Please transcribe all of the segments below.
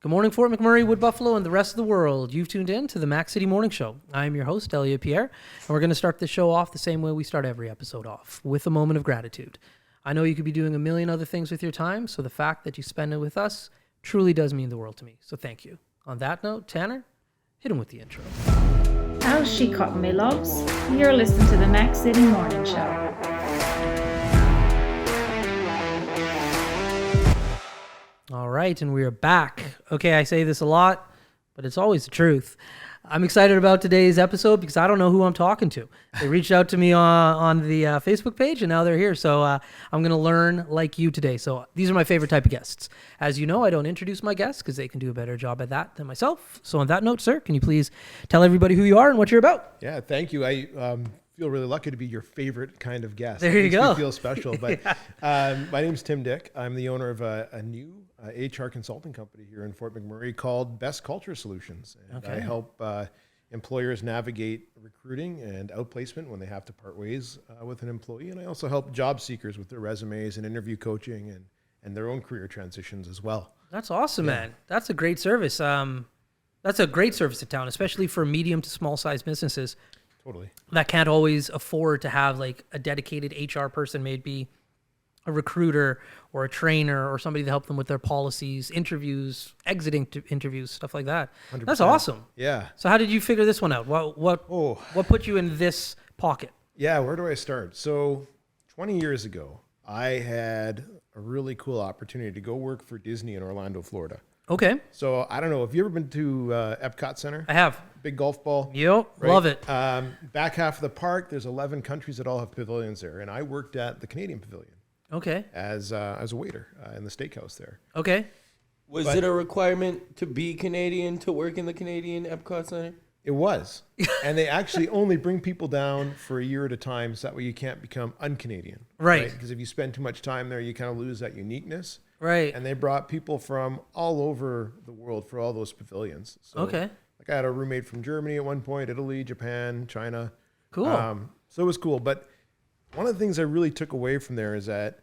Good morning, Fort McMurray, Wood Buffalo, and the rest of the world. You've tuned in to the Mac City Morning Show. I'm your host, Elliot Pierre, and we're going to start this show off the same way we start every episode off, with a moment of gratitude. I know you could be doing a million other things with your time, so the fact that you spend it with us truly does mean the world to me, so thank you. On that note, Tanner, hit him with the intro. How's she cutting me, loves? You're listening to the Mac City Morning Show. All right, and we are back. Okay, I say this a lot, but it's always the truth. I'm excited about today's episode because I don't know who I'm talking to. They reached out to me on the Facebook page, and now they're here. So I'm going to learn like you today. So these are my favorite type of guests. As you know, I don't introduce my guests because they can do a better job at that than myself. So on that note, sir, can you please tell everybody who you are and what you're about? Yeah, thank you. I feel really lucky to be your favorite kind of guest. There you go. I feel special. But my name's Tim Dyck. I'm the owner of a new HR consulting company here in Fort McMurray called Best Culture Solutions. And I help employers navigate recruiting and outplacement when they have to part ways with an employee. And I also help job seekers with their resumes and interview coaching and their own career transitions as well. That's awesome, man. That's a great service. That's a great service to town, especially for medium to small size businesses. Totally. That can't always afford to have like a dedicated HR person, maybe a recruiter or a trainer or somebody to help them with their policies, interviews, exiting interviews, stuff like that. 100%. That's awesome. Yeah. So how did you figure this one out? What put you in this pocket? Yeah, where do I start? So 20 years ago, I had a really cool opportunity to go work for Disney in Orlando, Florida. Okay. So I don't know, have you ever been to Epcot Center? I have. Big golf ball. Yep, right? Love it. Back half of the park, there's 11 countries that all have pavilions there. And I worked at the Canadian Pavilion. Okay. As a waiter in the steakhouse there. Okay. Was it a requirement to be Canadian to work in the Canadian Epcot Center? It was. And they actually only bring people down for a year at a time, so that way you can't become un-Canadian. Right. Because if you spend too much time there, you kind of lose that uniqueness. Right. And they brought people from all over the world for all those pavilions. So, okay. Like I had a roommate from Germany at one point, Italy, Japan, China. Cool. So it was cool. But one of the things I really took away from there is that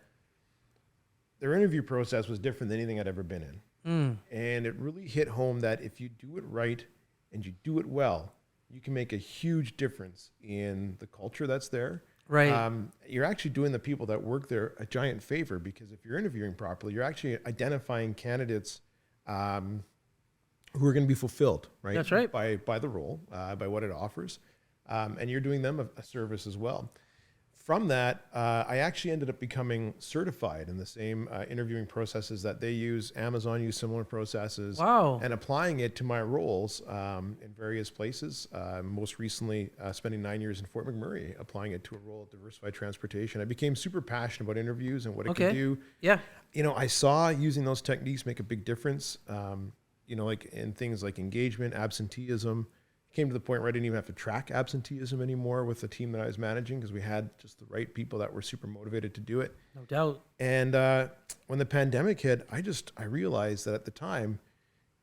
their interview process was different than anything I'd ever been in. And it really hit home that if you do it right and you do it well, you can make a huge difference in the culture that's there. Right. You're actually doing the people that work there a giant favor, because if you're interviewing properly, you're actually identifying candidates who are going to be fulfilled, right? That's right. By the role, by what it offers. And you're doing them a service as well. From that, I actually ended up becoming certified in the same interviewing processes that they use. Amazon use similar processes. Wow. And applying it to my roles in various places. Most recently, spending 9 years in Fort McMurray, applying it to a role at Diversified Transportation. I became super passionate about interviews and what it could do. Yeah. You know, I saw using those techniques make a big difference, like in things like engagement, absenteeism. Came to the point where I didn't even have to track absenteeism anymore with the team that I was managing, because we had just the right people that were super motivated to do it. No doubt. And when the pandemic hit, I realized that at the time,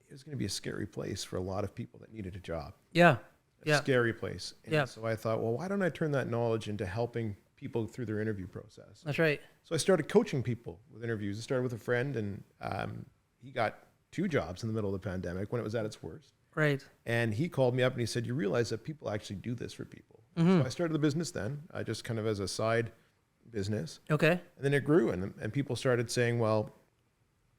it was going to be a scary place for a lot of people that needed a job. Yeah. A scary place. And yeah. So I thought, well, why don't I turn that knowledge into helping people through their interview process? That's right. So I started coaching people with interviews. I started with a friend, and he got 2 jobs in the middle of the pandemic when it was at its worst. Right. And he called me up and he said, you realize that people actually do this for people. So I started the business then, just kind of as a side business. Okay. And then it grew, and people started saying, well,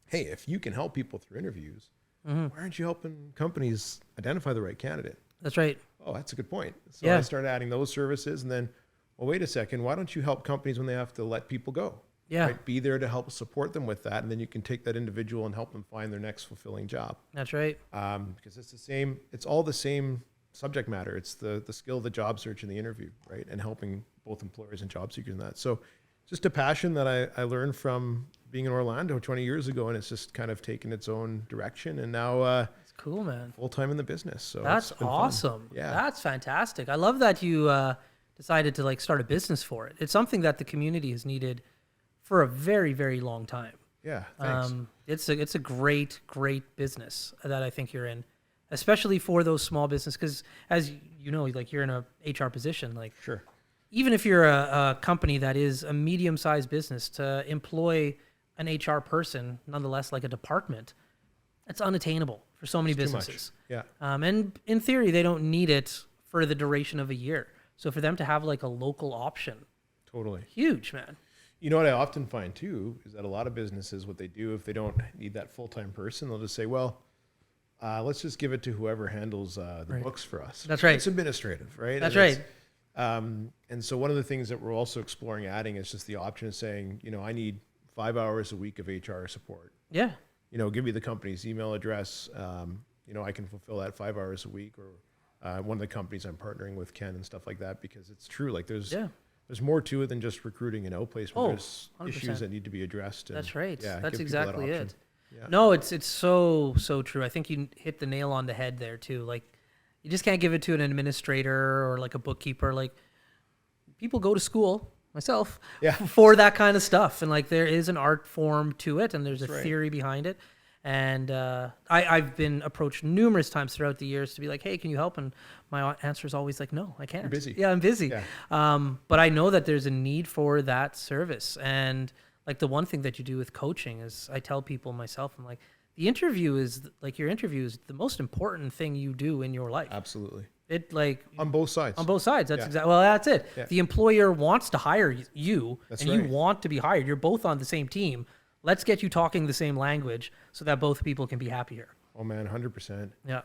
hey, if you can help people through interviews, why aren't you helping companies identify the right candidate? That's right. Oh, that's a good point. So Yeah. I started adding those services, and then, well, wait a second, why don't you help companies when they have to let people go? Yeah. Right? Be there to help support them with that, and then you can take that individual and help them find their next fulfilling job. That's right. Because it's all the same subject matter. It's the skill, the job search, and the interview, right? And helping both employers and job seekers in that. So just a passion that I learned from being in Orlando 20 years ago, and it's just kind of taken its own direction. And now It's cool, man. full time in the business. So That's it's been awesome. Fun. Yeah. That's fantastic. I love that you decided to like start a business for it. It's something that the community has needed for a very, very long time. Yeah, thanks. It's a great business that I think you're in, especially for those small businesses. Because as you know, like you're in a HR position, like Sure. even if you're a company that is a medium-sized business, to employ an HR person, nonetheless, like a department, it's unattainable for so many It's too much. businesses. Yeah. And in theory, they don't need it for the duration of a year. So for them to have like a local option, Totally. huge, man. You know what I often find too is that a lot of businesses, what they do if they don't need that full-time person, they'll just say, well, let's just give it to whoever handles the Right. books for us. That's right. It's administrative, right? That's And right. and so one of the things that we're also exploring adding is just the option of saying, I need 5 hours a week of HR support. Yeah. Give me the company's email address. I can fulfill that 5 hours a week, or one of the companies I'm partnering with Ken and stuff like that, because it's true. Like there's more to it than just recruiting and outplacement. Oh, There's 100%. issues that need to be addressed. And, That's right. Yeah, That's give people that exactly option. it. Yeah. No, it's so true. I think you hit the nail on the head there too. Like you just can't give it to an administrator or like a bookkeeper. Like people go to school, myself, Yeah. for that kind of stuff. And like there is an art form to it and there's That's a right. theory behind it. And I've been approached numerous times throughout the years to be like, hey, can you help? And my answer is always like, no, I can't. You're busy. Yeah, I'm busy. Yeah. But I know that there's a need for that service. And like the one thing that you do with coaching is I tell people myself, I'm like, your interview is the most important thing you do in your life. Absolutely. It like On both sides. on both sides. That's Yeah. exactly, well, that's it. Yeah. The employer wants to hire you That's and right. you want to be hired. You're both on the same team. Let's get you talking the same language so that both people can be happier. Oh man, 100%. Yeah.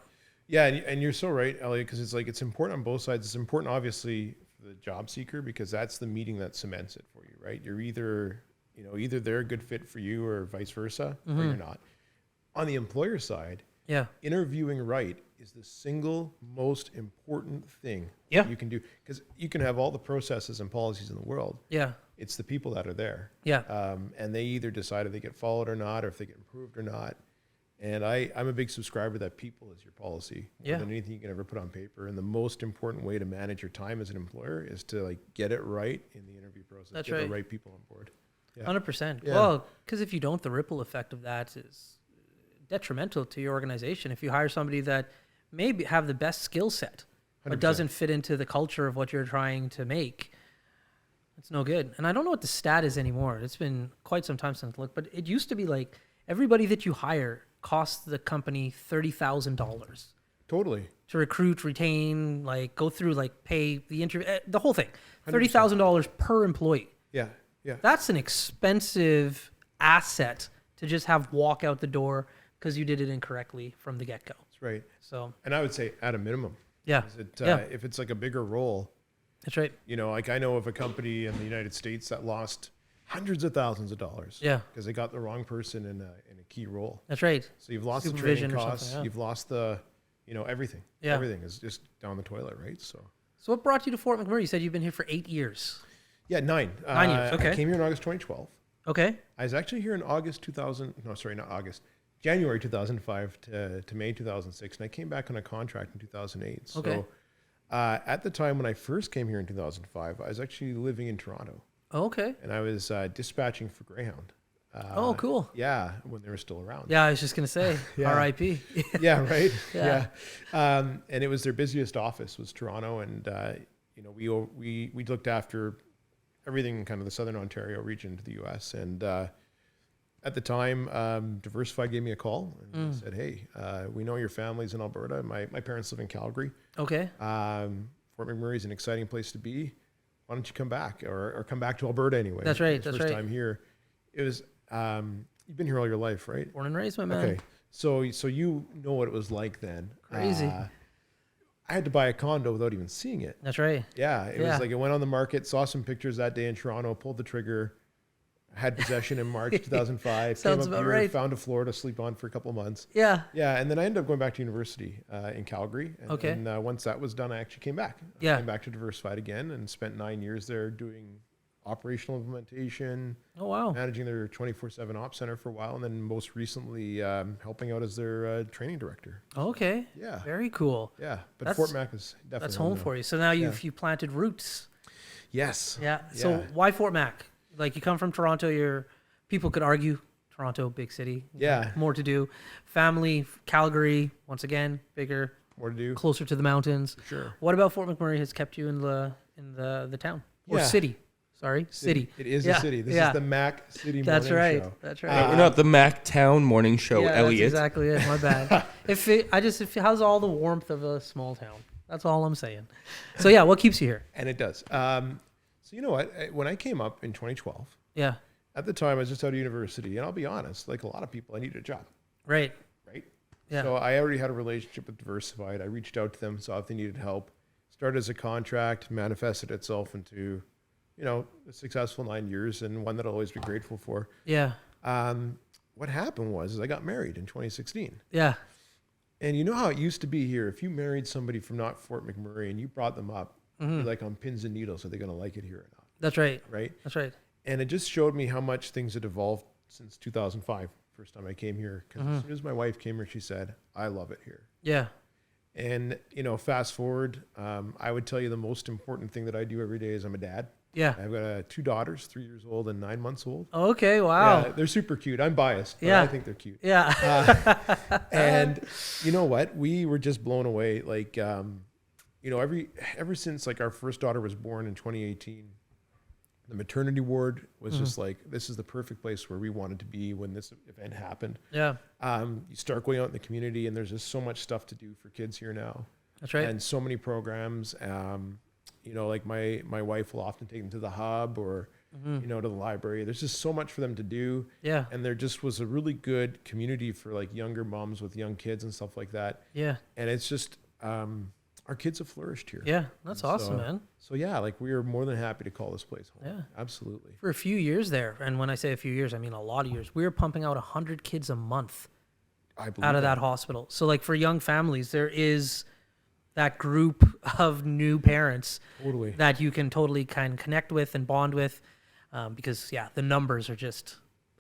Yeah, and you're so right, Elliot, because it's important on both sides. It's important, obviously, for the job seeker, because that's the meeting that cements it for you, right? You're either they're a good fit for you or vice versa, or you're not. On the employer side, Yeah. interviewing right is the single most important thing Yeah. you can do, because you can have all the processes and policies in the world. Yeah. It's the people that are there. Yeah. And they either decide if they get followed or not, or if they get improved or not. And I'm a big subscriber that people is your policy more Yeah. than anything you can ever put on paper. And the most important way to manage your time as an employer is to like get it right in the interview process. That's get right. the right people on board. Yeah. 100%. Yeah. Well, because if you don't, the ripple effect of that is detrimental to your organization. If you hire somebody that maybe have the best skill set, but 100%. doesn't fit into the culture of what you're trying to make, it's no good. And I don't know what the stat is anymore. It's been quite some time since I looked, but it used to be like everybody that you hire costs the company $30,000 Totally. to recruit, retain, like go through, like pay the interview, the whole thing. $30,000 per employee. Yeah. Yeah. That's an expensive asset to just have walk out the door because you did it incorrectly from the get-go. That's right. So And I would say at a minimum. yeah, Is it, yeah, if it's like a bigger role, that's right. like I know of a company in the United States that lost hundreds of thousands of dollars. Yeah, Because they got the wrong person in a key role. that's right. So you've lost the Supervision training or something, costs. yeah. You've lost the, everything. Yeah. Everything is just down the toilet, right? So So what brought you to Fort McMurray? You said you've been here for 8 years. yeah, 9. 9 years, okay. I came here in August 2012. Okay. I was actually here in January 2005 to May 2006, and I came back on a contract in 2008. So Okay. at the time when I first came here in 2005, I was actually living in Toronto, Okay. and I was dispatching for Greyhound. Oh, cool. Yeah, when they were still around. Yeah, I was just gonna say, Yeah. R.I.P. Yeah, right. Yeah. Yeah. And it was their busiest office was Toronto, and we looked after everything in kind of the Southern Ontario region to the U.S. And at the time, Diversify gave me a call and said, "Hey, we know your family's in Alberta. My parents live in Calgary. Okay. Fort McMurray is an exciting place to be. Why don't you come back or come back to Alberta anyway?" That's right, It was that's first right. time here. It was. You've been here all your life, right? Born and raised, my man. Okay, so you know what it was like then. Crazy. I had to buy a condo without even seeing it. That's right. Yeah, it Yeah. was like it went on the market, saw some pictures that day in Toronto, pulled the trigger, had possession in March 2005. Sounds came about up here, right. found a floor to sleep on for a couple of months. Yeah. Yeah, and then I ended up going back to university in Calgary. And, Okay. And once that was done, I actually came back. Yeah. I came back to Diversified again and spent 9 years there doing operational implementation, Oh wow. managing their 24/7 ops center for a while, and then most recently helping out as their training director. Okay. Yeah. Very cool. Yeah, but That's- Fort Mac is definitely That's home now. for you. So now you planted roots. Yes. Yeah. So Yeah. why Fort Mac? Like you come from Toronto. People could argue Toronto, big city. Yeah. More to do. Family, Calgary, once again, bigger, More to do. closer to the mountains. Sure. What about Fort McMurray has kept you in the town or Yeah. city? Sorry, city. It is Yeah, a city. This yeah. is the Mac City That's Morning right. Show. That's right. Not the Mactown morning show, Yeah, Elliot. that's exactly it. My bad. If how's all the warmth of a small town? That's all I'm saying. So yeah, what keeps you here? And it does. So you know what? When I came up in 2012, Yeah. at the time I was just out of university, and I'll be honest, like a lot of people, I needed a job, Right. right? Yeah. So I already had a relationship with Diversified. I reached out to them, saw if they needed help. Started as a contract, manifested itself into, a successful 9 years, and one that I'll always be grateful for. Yeah. What happened was I got married in 2016. Yeah. And you know how it used to be here? If you married somebody from not Fort McMurray and you brought them up, you're like on pins and needles, are they going to like it here or not? That's right. Right? That's right. And it just showed me how much things had evolved since 2005, first time I came here. Because as soon as my wife came here, she said, I love it here. Yeah. And, fast forward, I would tell you the most important thing that I do every day is I'm a dad. Yeah. I've got 2 daughters, 3 years old and 9 months old. Okay. Wow. Yeah, they're super cute. I'm biased, but Yeah. I think they're cute. Yeah. And you know what? We were just blown away. Like, ever since like our first daughter was born in 2018, the maternity ward was just like, this is the perfect place where we wanted to be when this event happened. Yeah. You start going out in the community, and there's just so much stuff to do for kids here now. That's right. And so many programs. Like my wife will often take them to the hub or, to the library. There's just so much for them to do. Yeah. And there just was a really good community for like younger moms with young kids and stuff like that. Yeah. And it's just, our kids have flourished here. Yeah. That's And awesome, man. So yeah, like we are more than happy to call this place home. Yeah. Absolutely. For a few years there, and when I say a few years, I mean a lot of years, we were pumping out 100 kids a month I believe out of that hospital. So like for young families, there is that group of new parents Totally. that you can totally kind of connect with and bond with, because the numbers are just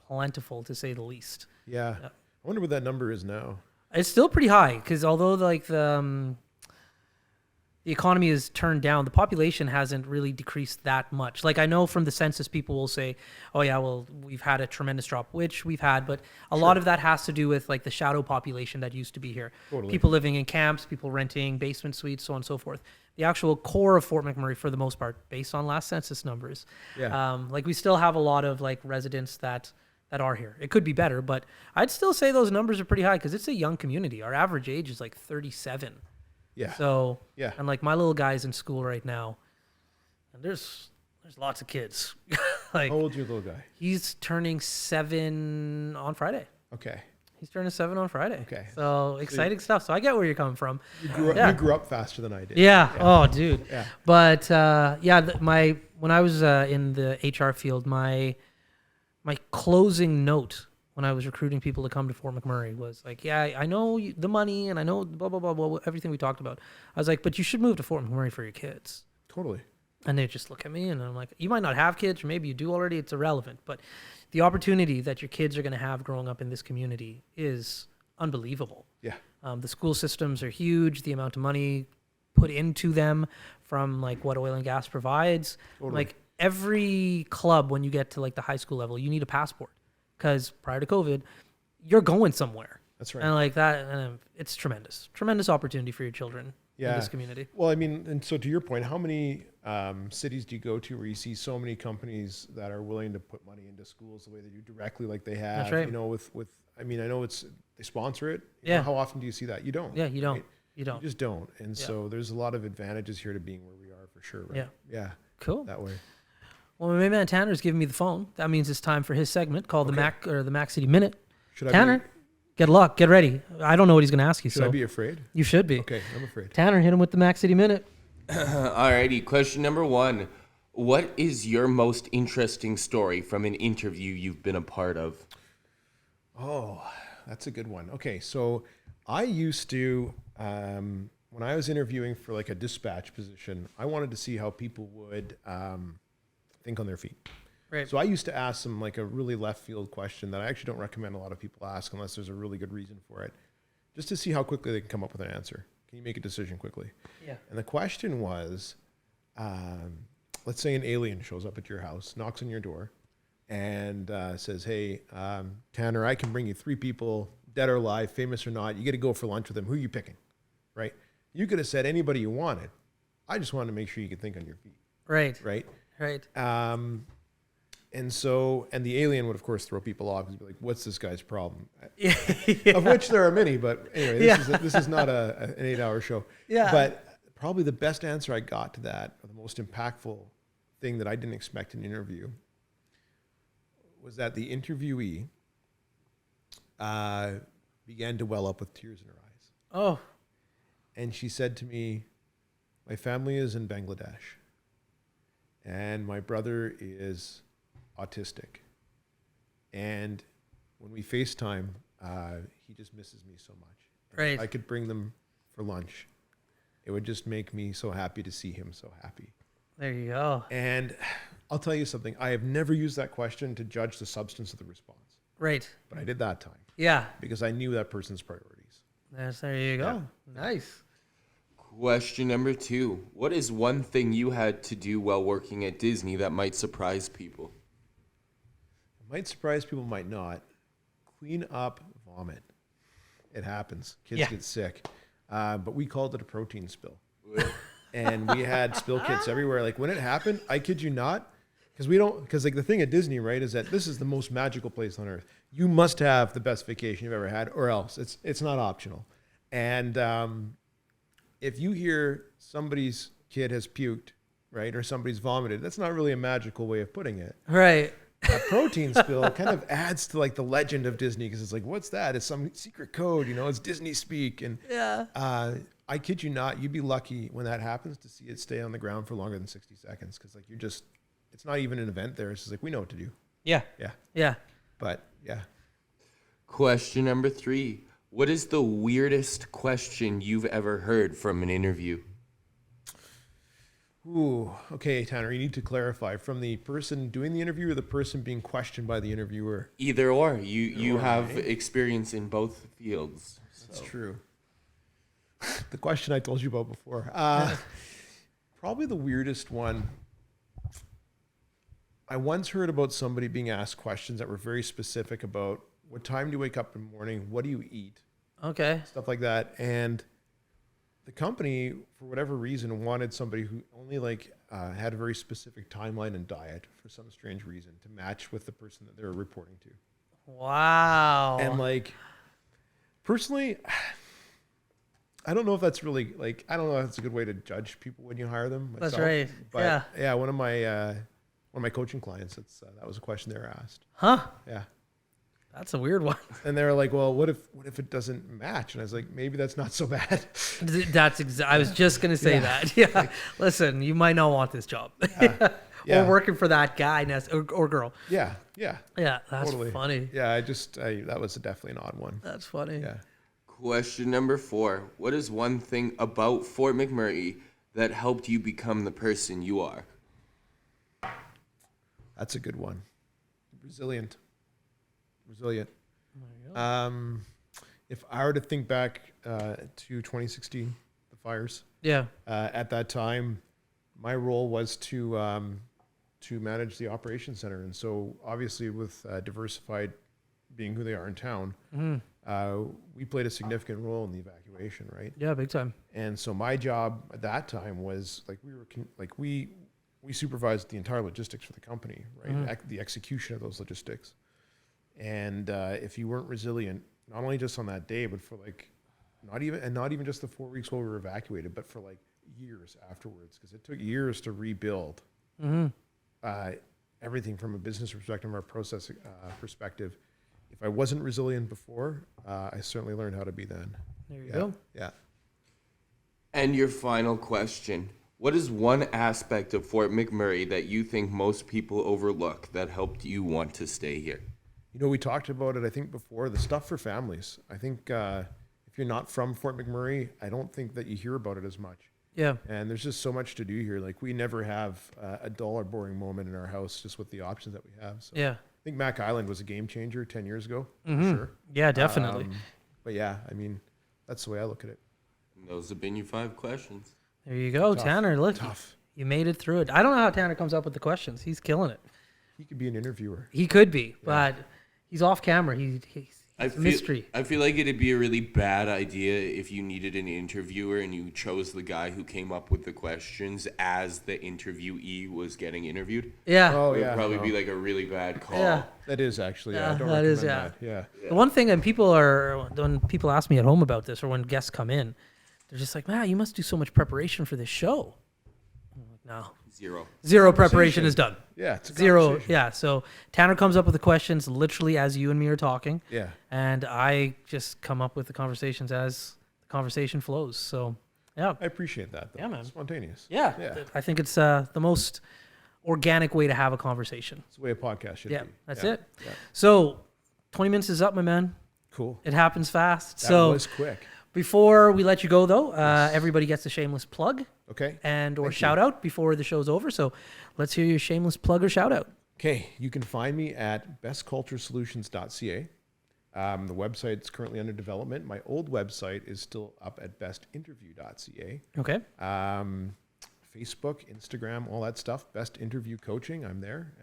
plentiful to say the least. Yeah. I wonder what that number is now. It's still pretty high because although like the economy is turned down, the population hasn't really decreased that much. Like I know from the census, people will say, oh yeah, well, we've had a tremendous drop, which we've had, but a lot of that has to do with like the shadow population that used to be here. Totally. People living in camps, people renting basement suites, so on and so forth. The actual core of Fort McMurray, for the most part, based on last census numbers, like we still have a lot of like residents that are here. It could be better, but I'd still say those numbers are pretty high because it's a young community. Our average age is like 37. Yeah. So, Yeah. and like my little guy's in school right now, and there's lots of kids. Like How old's your little guy? he's turning 7 on Friday. Okay. He's turning 7 on Friday. Okay. So exciting stuff. So I get where you're coming from. You grew up faster than I did. Yeah. Oh, dude. Yeah. But when I was in the HR field, my closing note when I was recruiting people to come to Fort McMurray was like, yeah, I know the money and I know blah, blah, blah, blah, everything we talked about. I was like, but you should move to Fort McMurray for your kids. Totally. And they just look at me and I'm like, you might not have kids or maybe you do already. It's irrelevant. But the opportunity that your kids are going to have growing up in this community is unbelievable. Yeah. The school systems are huge. The amount of money put into them from like what oil and gas provides. Totally. Like every club, when you get to like the high school level, you need a passport because prior to COVID, you're going somewhere. That's right. And like that, it's tremendous opportunity for your children in this community. Well, I mean, and so to your point, how many cities do you go to where you see so many companies that are willing to put money into schools the way they do directly, like they have? That's right. You know, with I mean, I know they sponsor it. Yeah. How often do you see that? You don't. Yeah, you don't. Right? You don't. You just don't. And so there's a lot of advantages here to being where we are for sure. Right? Yeah. Yeah. Cool. That way. Well, my man Tanner's giving me the phone. That means it's time for his segment called the Mac City Minute. Should I Tanner, get ready. I don't know what he's going to ask you. Should I be afraid? You should be. Okay, I'm afraid. Tanner, hit him with the Mac City Minute. Alrighty, question number 1. What is your most interesting story from an interview you've been a part of? Oh, that's a good one. Okay, so I used to, when I was interviewing for like a dispatch position, I wanted to see how people would think on their feet. Right. So I used to ask them like a really left field question that I actually don't recommend a lot of people ask unless there's a really good reason for it, just to see how quickly they can come up with an answer. Can you make a decision quickly? Yeah. And the question was, let's say an alien shows up at your house, knocks on your door, and says, hey, Tanner, I can bring you 3 people, dead or alive, famous or not. You get to go for lunch with them. Who are you picking? Right? You could have said anybody you wanted. I just wanted to make sure you could think on your feet. Right. Right? Right. And the alien would, of course, throw people off and be like, what's this guy's problem? Yeah. Of which there are many, but anyway, this is not an 8-hour show. Yeah. But probably the best answer I got to that, or the most impactful thing that I didn't expect in an interview, was that the interviewee began to well up with tears in her eyes. Oh. And she said to me, my family is in Bangladesh, and my brother is autistic. And when we FaceTime, he just misses me so much. Right. If I could bring them for lunch, it would just make me so happy to see him so happy. There you go. And I'll tell you something. I have never used that question to judge the substance of the response. Right. But I did that time. Yeah. Because I knew that person's priorities. There you go. Yeah. Nice. Question number 2. What is one thing you had to do while working at Disney that might surprise people? It might surprise people, might not. Clean up vomit. It happens. Kids get sick. But we called it a protein spill. And we had spill kits everywhere. Like when it happened, I kid you not, because like the thing at Disney, right, is that this is the most magical place on earth. You must have the best vacation you've ever had, or else it's not optional. And if you hear somebody's kid has puked, right, or somebody's vomited, that's not really a magical way of putting it. Right. A protein spill kind of adds to like the legend of Disney, because it's like, what's that? It's some secret code, it's Disney speak. And I kid you not, you'd be lucky when that happens to see it stay on the ground for longer than 60 seconds. Because like it's not even an event there. It's just like, we know what to do. Yeah. Yeah. Yeah. But yeah. Question number 3. What is the weirdest question you've ever heard from an interview? Ooh, okay, Tanner, you need to clarify. From the person doing the interview or the person being questioned by the interviewer? Either or. You have experience in both fields. That's true. The question I told you about before. Probably the weirdest one. I once heard about somebody being asked questions that were very specific about what time do you wake up in the morning? What do you eat? Okay. Stuff like that. And the company, for whatever reason, wanted somebody who only had a very specific timeline and diet for some strange reason to match with the person that they were reporting to. Wow. And personally, I don't know if that's really I don't know if that's a good way to judge people when you hire them. Myself. That's right. But yeah, one of my coaching clients, that was a question they were asked. Huh? Yeah. That's a weird one. And they were like, well, what if it doesn't match? And I was like, maybe that's not so bad. I was just going to say that. Yeah. Listen, you might not want this job. Yeah. Or working for that guy or girl. Yeah. Yeah. Yeah. That's Totally. funny. Yeah. That was definitely an odd one. That's funny. Yeah. Question number 4. What is one thing about Fort McMurray that helped you become the person you are? That's a good one. Resilient. If I were to think back to 2016, the fires. Yeah. At that time, my role was to manage the operations center, and so obviously with Diversified being who they are in town, we played a significant role in the evacuation, right? Yeah, big time. And so my job at that time was we supervised the entire logistics for the company, right? The execution of those logistics. And if you weren't resilient, not only just on that day, but for not even just the 4 weeks while we were evacuated, but for years afterwards, because it took years to rebuild everything from a business perspective or a process perspective. If I wasn't resilient before, I certainly learned how to be then. There you go. Yeah. And your final question. What is one aspect of Fort McMurray that you think most people overlook that helped you want to stay here? We talked about it, I think, before, the stuff for families. I think if you're not from Fort McMurray, I don't think that you hear about it as much. Yeah. And there's just so much to do here. We never have a dull or boring moment in our house just with the options that we have. So Yeah. I think Mac Island was a game changer 10 years ago, for sure. Yeah, definitely. But yeah, I mean, that's the way I look at it. And those have been your 5 questions. There you go, Tough. Tanner. Look, Tough. you made it through it. I don't know how Tanner comes up with the questions. He's killing it. He could be an interviewer. He could be, but he's off camera. He mystery. I feel like it'd be a really bad idea if you needed an interviewer and you chose the guy who came up with the questions as the interviewee was getting interviewed. Yeah. Oh, It would yeah. probably be like a really bad call. Yeah. That is actually, Yeah, I don't that recommend is, that. Yeah. The one thing, and when people ask me at home about this, or when guests come in, they're just like, "Man, you must do so much preparation for this show." I'm like, no, zero preparation is done. Yeah, it's a Zero. conversation. Yeah. So Tanner comes up with the questions literally as you and me are talking, Yeah. and I just come up with the conversations as the conversation flows. So yeah, I appreciate that, though. Yeah, man. Spontaneous. yeah. Yeah. I think it's the most organic way to have a conversation. It's the way a podcast should Yeah, be. that's Yeah. it. Yeah. So 20 minutes is up, my man. Cool. It happens fast. That so was quick. before we let you go, though, everybody gets a shameless plug Okay. and or Thank you. shout out before the show's over. So let's hear your shameless plug or shout out. Okay, you can find me at bestculturesolutions.ca. The website's currently under development. My old website is still up at bestinterview.ca. Okay. Facebook, Instagram, all that stuff. Best Interview Coaching, I'm there.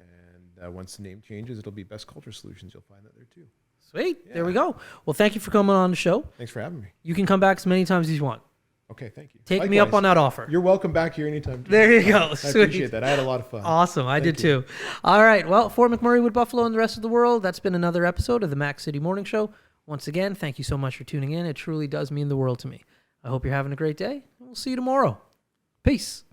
And once the name changes, it'll be Best Culture Solutions. You'll find that there too. Sweet. There we go. Well, thank you for coming on the show. Thanks for having me. You can come back as many times as you want. Okay, thank you. Take me up on that offer. You're welcome back here anytime. Too. There you go. I Sweet. appreciate that. I had a lot of fun. Awesome. I did you. too. All right. Well, for Mcmurray, Wood Buffalo, and the rest of the world, that's been another episode of the Mac City Morning Show. Once again, thank you so much for tuning in. It truly does mean the world to me. I hope you're having a great day, and we'll see you tomorrow. Peace.